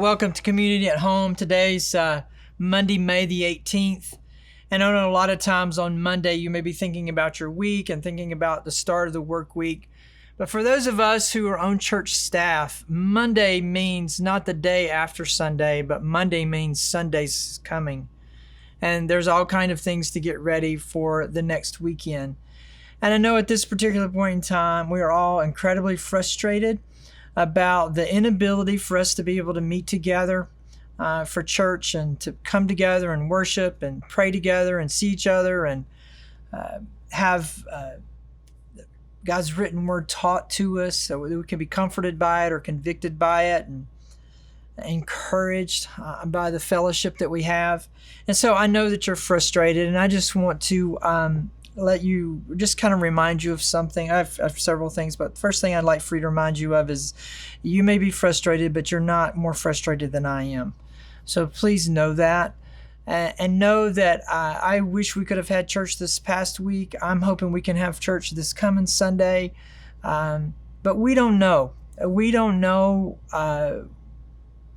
Welcome to Community at Home. Today's Monday, May the 18th. And I know a lot of times on Monday you may be thinking about your week and thinking about the start of the work week. But for those of us who are on church staff, Monday means not the day after Sunday, but Monday means Sunday's coming. And there's all kind of things to get ready for the next weekend. And I know at this particular point in time, we are all incredibly frustrated about the inability for us to be able to meet together for church and to come together and worship and pray together and see each other and have God's written word taught to us so that we can be comforted by it or convicted by it and encouraged by the fellowship that we have. And so I know that you're frustrated, and I just want to let you just kind of remind you of something. I have several things, but the first thing I'd like for you to remind you of is you may be frustrated, but you're not more frustrated than I am. So please know that. And know that I wish we could have had church this past week. I'm hoping we can have church this coming Sunday. But we don't know. We don't know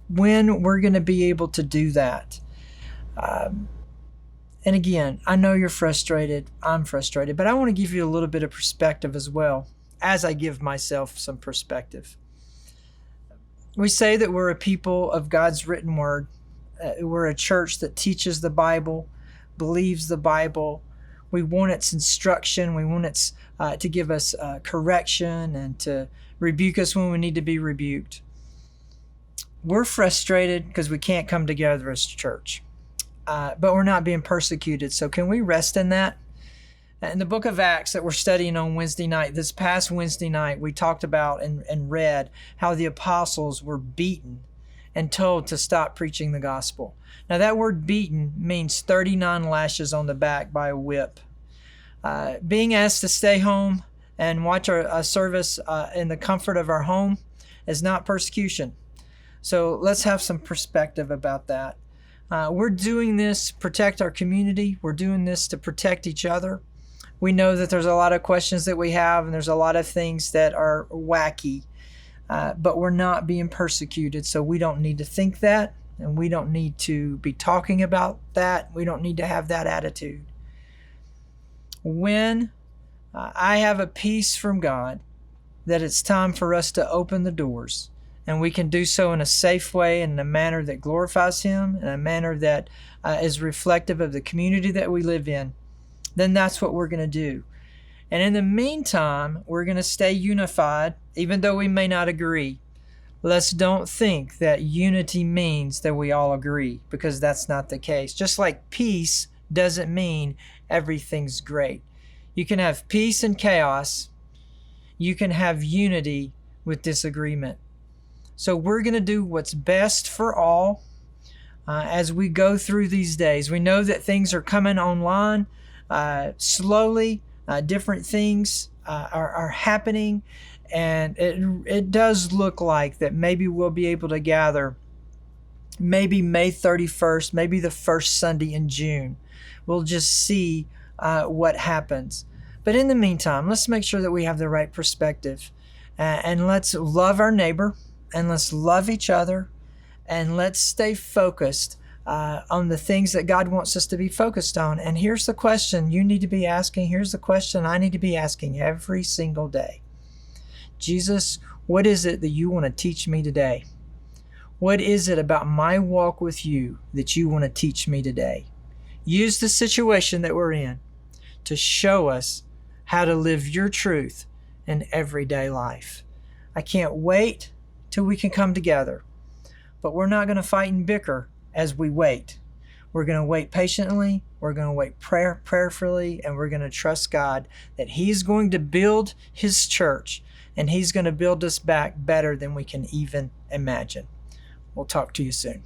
when we're going to be able to do that. And again, I know you're frustrated. I'm frustrated. But I want to give you a little bit of perspective as well, as I give myself some perspective. We say that we're a people of God's written word. We're a church that teaches the Bible, believes the Bible. We want its instruction. We want it to give us correction and to rebuke us when we need to be rebuked. We're frustrated because we can't come together as a church. But we're not being persecuted. So can we rest in that? In the book of Acts that we're studying on Wednesday night, this past Wednesday night, we talked about and read how the apostles were beaten and told to stop preaching the gospel. Now that word beaten means 39 lashes on the back by a whip. Being asked to stay home and watch our service in the comfort of our home is not persecution. So let's have some perspective about that. We're doing this to protect our community. We're doing this to protect each other. We know that there's a lot of questions that we have, and there's a lot of things that are wacky, but we're not being persecuted, so we don't need to think that, and we don't need to be talking about that. We don't need to have that attitude. When I have a peace from God that it's time for us to open the doors, and we can do so in a safe way, in a manner that glorifies Him, in a manner that is reflective of the community that we live in, then that's what we're going to do. And in the meantime, we're going to stay unified, even though we may not agree. Let's don't think that unity means that we all agree, because that's not the case. Just like peace doesn't mean everything's great. You can have peace and chaos. You can have unity with disagreement. So we're going to do what's best for all as we go through these days. We know that things are coming online slowly. Different things are happening. And it does look like that maybe we'll be able to gather maybe May 31st, maybe the first Sunday in June. We'll just see what happens. But in the meantime, let's make sure that we have the right perspective. And let's love our neighbor. And let's love each other, and let's stay focused on the things that God wants us to be focused on. And here's the question you need to be asking. Here's the question I need to be asking every single day. Jesus, what is it that you want to teach me today? What is it about my walk with you that you want to teach me today? Use the situation that we're in to show us how to live your truth in everyday life. I can't wait till we can come together. But we're not going to fight and bicker as we wait. We're going to wait patiently. We're going to wait prayerfully, and we're going to trust God that He's going to build His church, and He's going to build us back better than we can even imagine. We'll talk to you soon.